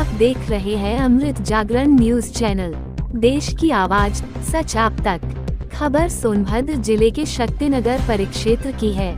आप देख रहे हैं अमृत जागरण न्यूज चैनल। देश की आवाज, सच आप तक। खबर सोनभद्र जिले के शक्तिनगर परिक्षेत्र की है।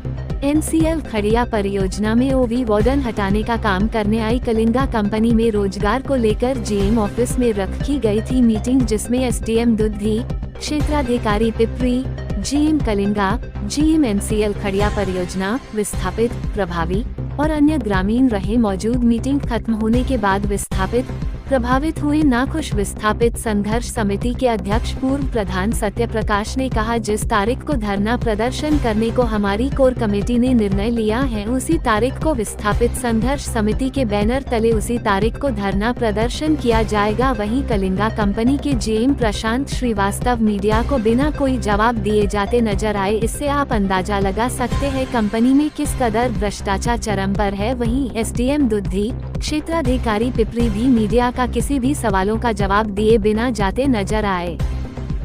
NCL खड़िया परियोजना में ओवी वार्डन हटाने का काम करने आई कलिंगा कंपनी में रोजगार को लेकर GM ऑफिस में रखी गई थी मीटिंग, जिसमें SDM दुद्धि, क्षेत्राधिकारी Pipri, GM Kalinga, GM NCL खड़िया परियोजना, विस्थापित, प्रभावी और अन्य ग्रामीण रहे मौजूद। मीटिंग खत्म होने के बाद विस्थापित प्रभावित हुए नाखुश विस्थापित संघर्ष समिति के अध्यक्ष पूर्व प्रधान सत्य प्रकाश ने कहा, जिस तारीख को धरना प्रदर्शन करने को हमारी कोर कमेटी ने निर्णय लिया है, उसी तारीख को विस्थापित संघर्ष समिति के बैनर तले उसी तारीख को धरना प्रदर्शन किया जाएगा। वहीं कलिंगा कंपनी के GM प्रशांत श्रीवास्तव मीडिया को बिना कोई जवाब दिए जाते नजर आए। इससे आप अंदाजा लगा सकते हैं कंपनी में किस कदर भ्रष्टाचार चरम पर है। वहीं SDM दुद्धि, क्षेत्राधिकारी पिपरी भी मीडिया का किसी भी सवालों का जवाब दिए बिना जाते नजर आए।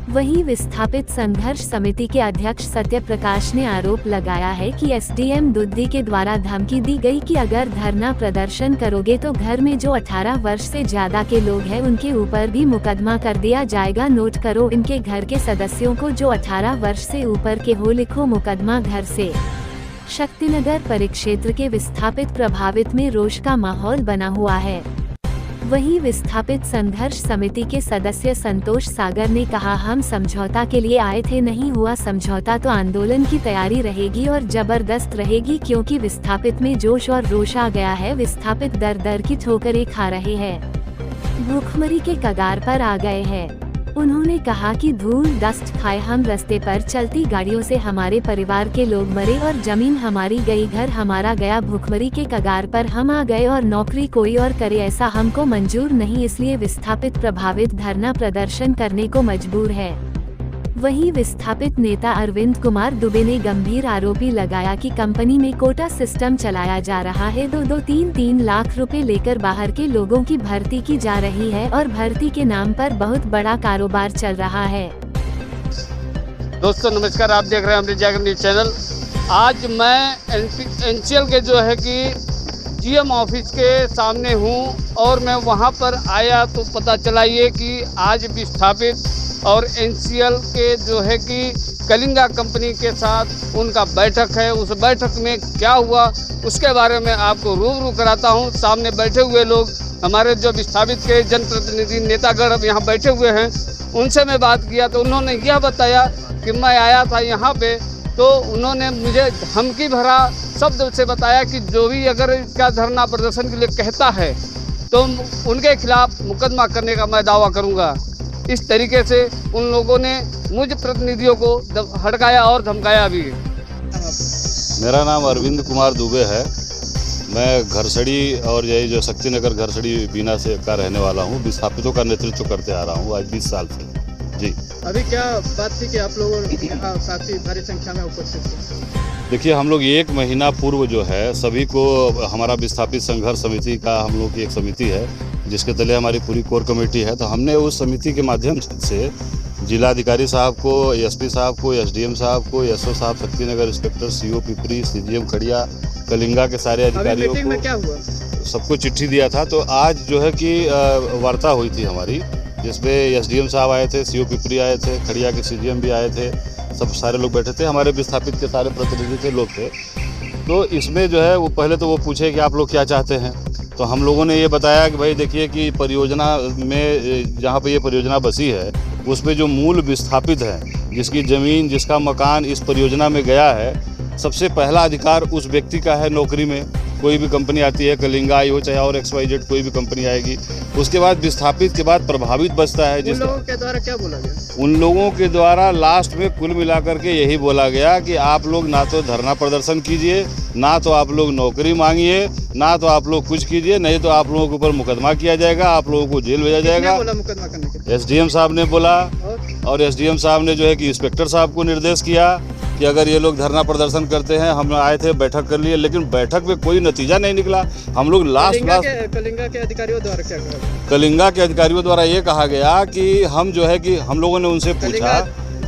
वहीं विस्थापित संघर्ष समिति के अध्यक्ष सत्य प्रकाश ने आरोप लगाया है कि SDM दुद्धि के द्वारा धमकी दी गई कि अगर धरना प्रदर्शन करोगे तो घर में जो 18 वर्ष से ज्यादा के लोग हैं उनके ऊपर भी मुकदमा कर दिया जाएगा। नोट करो, इनके घर के सदस्यों को जो 18 वर्ष से ऊपर के हो लिखो मुकदमा। घर से शक्तिनगर परिक्षेत्र के विस्थापित प्रभावित में रोष का माहौल बना हुआ है। वहीं विस्थापित संघर्ष समिति के सदस्य संतोष सागर ने कहा, हम समझौता के लिए आए थे, नहीं हुआ समझौता तो आंदोलन की तैयारी रहेगी और जबरदस्त रहेगी, क्योंकि विस्थापित में जोश और रोष आ गया है। विस्थापित दर दर की ठोकरें खा रहे हैं, भूखमरी के कगार पर आ गए हैं। उन्होंने कहा कि धूल डस्ट खाए हम रास्ते पर चलती गाड़ियों से हमारे परिवार के लोग मरे और जमीन हमारी गई, घर हमारा गया, भूखमरी के कगार पर हम आ गए और नौकरी कोई और करे ऐसा हमको मंजूर नहीं। इसलिए विस्थापित प्रभावित धरना प्रदर्शन करने को मजबूर है। वहीं विस्थापित नेता अरविंद कुमार दुबे ने गंभीर आरोपी लगाया कि कंपनी में कोटा सिस्टम चलाया जा रहा है। 2-3 लाख रुपए लेकर बाहर के लोगों की भर्ती की जा रही है और भर्ती के नाम पर बहुत बड़ा कारोबार चल रहा है। दोस्तों नमस्कार, आप देख रहे हैं अमृत जागरण न्यूज चैनल। आज मैं NCL के जो है कि GM ऑफिस के सामने हूँ और मैं वहाँ पर आया तो पता चला ये कि आज विस्थापित और NCL के जो है कि कलिंगा कंपनी के साथ उनका बैठक है। उस बैठक में क्या हुआ उसके बारे में आपको रूबरू कराता हूं। सामने बैठे हुए लोग हमारे जो विस्थापित के जनप्रतिनिधि नेतागण अब यहाँ बैठे हुए हैं, उनसे मैं बात किया तो उन्होंने यह बताया कि मैं आया था यहाँ पे तो उन्होंने मुझे धमकी भरा शब्द से बताया कि जो भी अगर इसका धरना प्रदर्शन के लिए कहता है तो उनके खिलाफ मुकदमा करने का मैं दावा करूँगा। इस तरीके से उन लोगों ने मुझ प्रतिनिधियों को हड़काया और धमकाया भी। मेरा नाम अरविंद कुमार दुबे है। मैं घरसड़ी और यही जो शक्तिनगर घरसड़ी बीना से का रहने वाला हूँ। विस्थापितों का नेतृत्व करते आ रहा हूँ आज 20 साल से। जी, अभी क्या बात थी कि आप लोग यहाँ काफ़ी भारी संख्या में उपस्थित थे? देखिए, हम लोग 1 महीना पूर्व जो है सभी को, हमारा विस्थापित संघर्ष समिति का हम लोग की एक समिति है जिसके तले हमारी पूरी कोर कमेटी है, तो हमने उस समिति के माध्यम से जिलाधिकारी साहब को, SP साहब को, SDM साहब को, SO साहब Shaktinagar, inspector CO Pipri, CGM खड़िया, कलिंगा के सारे अधिकारियों को, क्या हुआ? सबको चिट्ठी दिया था। तो आज जो है कि वार्ता हुई थी हमारी, जिसमें SDM साहब आए थे, CO पिपरी आए थे, खड़िया के CGM भी आए थे, सब सारे लोग बैठे थे, हमारे विस्थापित के सारे प्रतिनिधि थे, लोग थे। तो इसमें जो है वो पहले तो वो पूछे कि आप लोग क्या चाहते हैं, तो हम लोगों ने ये बताया कि भाई देखिए कि परियोजना में जहाँ पे ये परियोजना बसी है उस पे जो मूल विस्थापित है, जिसकी ज़मीन, जिसका मकान इस परियोजना में गया है, सबसे पहला अधिकार उस व्यक्ति का है नौकरी में। कोई भी कंपनी आती है, कलिंगा आई हो चाहे और XYZ कोई भी कंपनी आएगी, उसके बाद विस्थापित के बाद प्रभावित बचता है। जिस लोगों के द्वारा क्या बोला गया? उन लोगों के द्वारा लास्ट में कुल मिलाकर के यही बोला गया कि आप लोग ना तो धरना प्रदर्शन कीजिए, ना तो आप लोग नौकरी मांगिए, ना तो आप लोग कुछ कीजिए, नहीं तो आप लोगों के ऊपर मुकदमा किया जाएगा, आप लोगों को जेल भेजा जाएगा। मुकदमा करने के SDM साहब ने बोला और SDM साहब ने जो है कि इंस्पेक्टर साहब को निर्देश किया कि अगर ये लोग धरना प्रदर्शन करते हैं, हम आए थे, बैठक कर लिए, लेकिन बैठक में कोई नतीजा नहीं निकला। हम लोग कलिंगा के अधिकारियों द्वारा क्या कहा? कलिंगा के अधिकारियों द्वारा ये कहा गया कि हम जो है कि हम लोगों ने उनसे पूछा,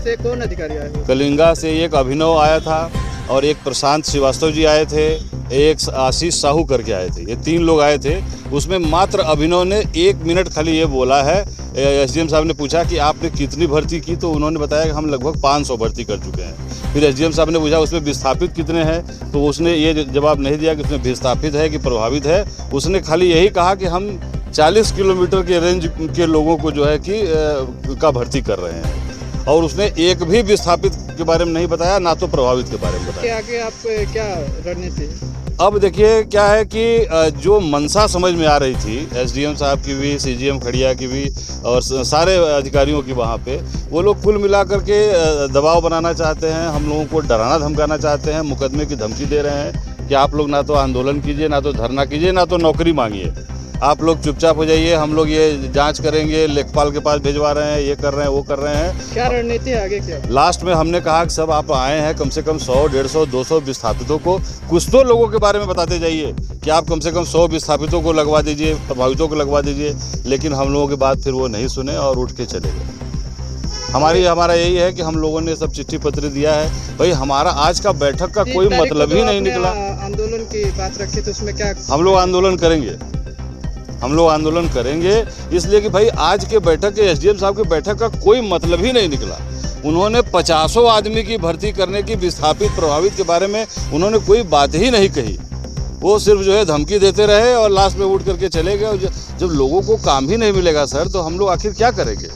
से कौन अधिकारी आए? कलिंगा से एक अभिनव आया था और एक प्रशांत श्रीवास्तव जी आए थे एक आशीष साहू करके आए थे। ये 3 लोग आए थे। उसमें मात्र अभिनव ने 1 मिनट खाली ये बोला है। एसडीएम साहब ने पूछा कि आपने कितनी भर्ती की, तो उन्होंने बताया कि हम लगभग 500 भर्ती कर चुके हैं। फिर एसडीएम साहब ने पूछा उसमें विस्थापित कितने हैं, तो उसने ये जवाब नहीं दिया कि उसमें विस्थापित है कि प्रभावित है। उसने खाली यही कहा कि हम 40 किलोमीटर के रेंज के लोगों को जो है कि का भर्ती कर रहे हैं, और उसने एक भी विस्थापित के बारे में नहीं बताया, ना तो प्रभावित के बारे में बताया। आगे आप क्या रणनीति? अब देखिए क्या है कि जो मंशा समझ में आ रही थी एसडीएम साहब की भी, सीजीएम खड़िया की भी और सारे अधिकारियों की, वहाँ पे वो लोग कुल मिलाकर के दबाव बनाना चाहते हैं, हम लोगों को डराना धमकाना चाहते हैं, मुकदमे की धमकी दे रहे हैं कि आप लोग ना तो आंदोलन कीजिए, ना तो धरना कीजिए, ना तो नौकरी मांगिए, आप लोग चुपचाप हो जाइए, हम लोग ये जांच करेंगे, लेखपाल के पास भिजवा रहे हैं, ये कर रहे हैं, वो कर रहे हैं। क्या रणनीति है आगे क्या? लास्ट में हमने कहा कि सब आप आए हैं, कम से कम 100, 150, 200 विस्थापितों को, कुछ तो लोगों के बारे में बताते जाइए कि आप कम से कम 100 विस्थापितों को लगवा दीजिए, प्रभावितों को लगवा दीजिए। लेकिन हम लोगों की बात फिर वो नहीं सुने और उठ के चले गए। हमारा यही है कि हम लोगों ने सब चिट्ठी पत्र दिया है। भाई हमारा आज का बैठक का कोई मतलब ही नहीं निकला। आंदोलन की बात रखी तो उसमें क्या? हम लोग आंदोलन करेंगे इसलिए कि भाई आज के बैठक के एसडीएम साहब के बैठक का कोई मतलब ही नहीं निकला। उन्होंने 50 आदमी की भर्ती करने की, विस्थापित प्रभावित के बारे में उन्होंने कोई बात ही नहीं कही। वो सिर्फ जो है धमकी देते रहे और लास्ट में उठ करके चले गए। जब लोगों को काम ही नहीं मिलेगा सर, तो हम लोग आखिर क्या करेंगे?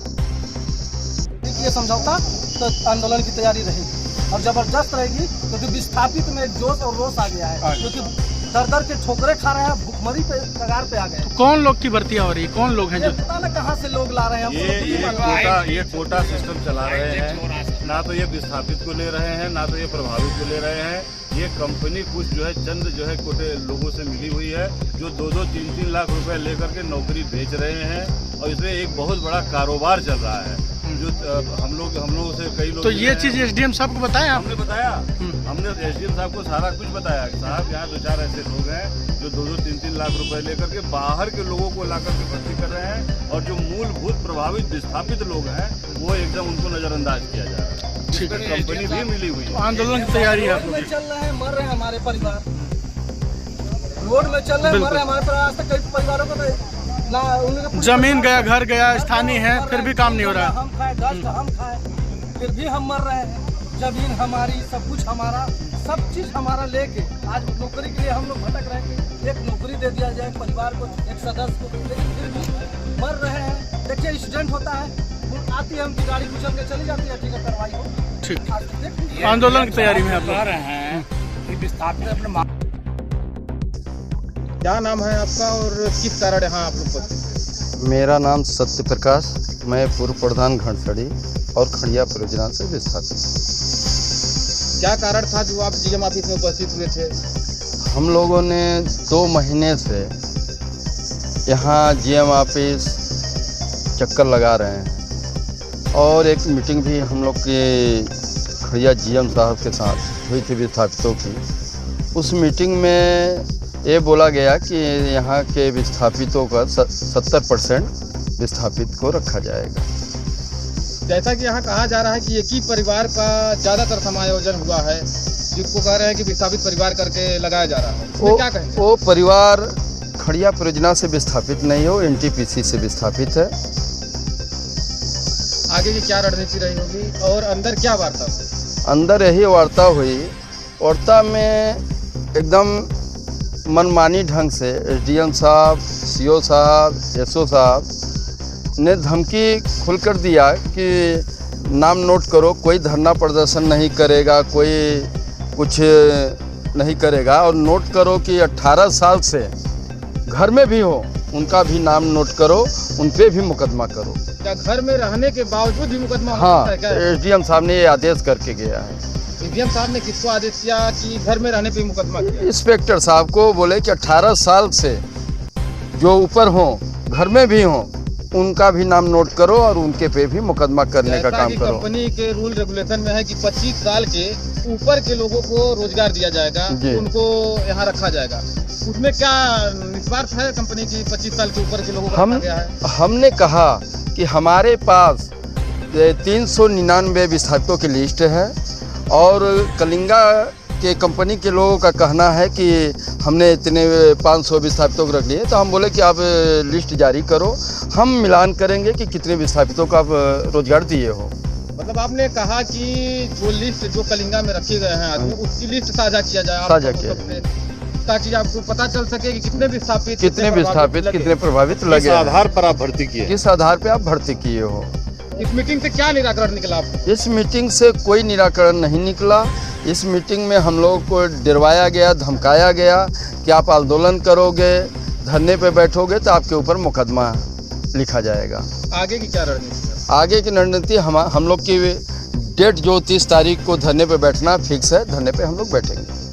ये समझौता तो आंदोलन की तैयारी रहेगी और जबरदस्त रहेगी, क्योंकि विस्थापित में जोश और रोष आ गया है, क्योंकि दर के ठोकरे खा रहे हैं, भुखमरी पे कगार पे आ गए। तो कौन लोग की भर्तियां हो रही है? कौन लोग हैं जो पता ना कहाँ से लोग ला रहे हैं? ये कोटा सिस्टम चला रहे हैं। ना तो ये विस्थापित को ले रहे हैं, ना तो ये प्रभावित को ले रहे हैं। ये कंपनी कुछ जो है चंद जो है कोटे लोगों से मिली हुई है, जो 2-2, 3-3 लाख रुपए लेकर के नौकरी बेच रहे हैं, और इसमें एक बहुत बड़ा कारोबार चल रहा है। जो हम लोग से कई लोग, तो ये चीज एसडीएम साहब को बताया? हमने बताया, हमने एसडीएम साहब को सारा कुछ बताया कि साहब यहाँ 2-4 ऐसे लोग हैं जो 2-2, 3-3 लाख रुपए लेकर के बाहर के लोगों को लाकर के भर्ती कर रहे हैं, और जो मूलभूत प्रभावित विस्थापित लोग हैं वो एकदम उनको नजरअंदाज किया जा रहा है। कंपनी भी मिली हुई है। आंदोलन की तैयारी है आप लोग? चल रहे हैं, मर रहे हैं हमारे परिवार, रोड में चल रहे हैं, मर रहे हैं हमारे परिवार। आज तक कई परिवारों को जमीन गया, घर गया, स्थानीय है, फिर भी काम नहीं हो रहा है। हम खाए, दस्त हम खाए, फिर भी हम मर रहे हैं। जमीन हमारी, सब कुछ हमारा, सब चीज हमारा लेके आज नौकरी के लिए हम लोग भटक रहे हैं। एक नौकरी दे दिया जाए परिवार को, एक सदस्य को, लेकिन फिर भी मर रहे हैं। देखिए एक्सीडेंट होता है, आती है उनकी गाड़ी कुचल के चली जाती है, ठीक है, कार्रवाई हो। ठीक, आंदोलन की तैयारी में आप लोग रहे हैं कि विस्थापित अपने। क्या नाम है आपका और किस कारण यहाँ आप लोग पहुँचे? मेरा नाम सत्य प्रकाश, मैं पूर्व प्रधान घनसड़ी और खड़िया परियोजना से विस्थापित। क्या कारण था जो आप जीएम ऑफिस में उपस्थित हुए थे? हम लोगों ने 2 महीने से यहाँ जीएम ऑफिस चक्कर लगा रहे हैं, और एक मीटिंग भी हम लोग की खड़िया जीएम साहब के साथ हुई थी विस्थापितों की। उस मीटिंग में ये बोला गया कि यहाँ के विस्थापितों का 70% विस्थापित को रखा जाएगा। जैसा कि यहाँ कहा जा रहा है कि एक ही परिवार का ज़्यादातर समायोजन हुआ है, जिसको कह रहे हैं कि विस्थापित परिवार करके लगाया जा रहा है, तो क्या कहेंगे? वो परिवार खड़िया परियोजना से विस्थापित नहीं हो, एनटीपीसी से विस्थापित है। आगे की क्या रणनीति रही होगी और अंदर क्या वार्ता हुई? अंदर यही वार्ता हुई। वार्ता में एकदम मनमानी ढंग से एसडीएम साहब, सीओ साहब, एसओ साहब ने धमकी खुलकर दिया कि नाम नोट करो, कोई धरना प्रदर्शन नहीं करेगा, कोई कुछ नहीं करेगा, और नोट करो कि 18 साल से घर में भी हो उनका भी नाम नोट करो, उन पे भी मुकदमा करो। क्या घर में रहने के बावजूद भी मुकदमा हो हाँ, सकता है क्या? एसडीएम साहब ने ये आदेश करके गया है। एसडीएम साहब ने किसको आदेश किया कि घर में रहने पे मुकदमा किया? इंस्पेक्टर साहब को बोले कि 18 साल से जो ऊपर हो, घर में भी हो, उनका भी नाम नोट करो और उनके पे भी मुकदमा करने का काम करो। कंपनी के रूल रेगुलेशन में है कि 25 साल के ऊपर के लोगों को रोजगार दिया जाएगा, उनको यहाँ रखा जाएगा। उसमें क्या निस्वार्थ है कंपनी की 25 साल के ऊपर के लोगों को रखा गया है? हमने कहा कि हमारे पास 399 विस्थापितों की लिस्ट है, और कलिंगा कि कंपनी के लोगों का कहना है कि हमने इतने 500 विस्थापितों को रख लिए, तो हम बोले कि आप लिस्ट जारी करो, हम मिलान करेंगे कि कितने विस्थापितों को आप रोजगार दिए हो। मतलब आपने कहा कि जो लिस्ट जो कलिंगा में रखे गए हैं आदमी, उसकी लिस्ट साझा किया जाए, साझा किया ताकि आपको पता चल सके कि कितने विस्थापित कितने प्रभावित लगे, किस आधार पर आप भर्ती किए, किस आधार पर आप भर्ती किए हो। इस मीटिंग से क्या निराकरण निकला आपको? इस मीटिंग से कोई निराकरण नहीं निकला। इस मीटिंग में हम लोगों को डरवाया गया, धमकाया गया कि आप आंदोलन करोगे, धरने पे बैठोगे तो आपके ऊपर मुकदमा लिखा जाएगा। आगे की क्या रणनीति है? आगे की रणनीति हम लोग की डेट जो 30 तारीख को धरने पे बैठना फिक्स है, धरने पे हम लोग बैठेंगे।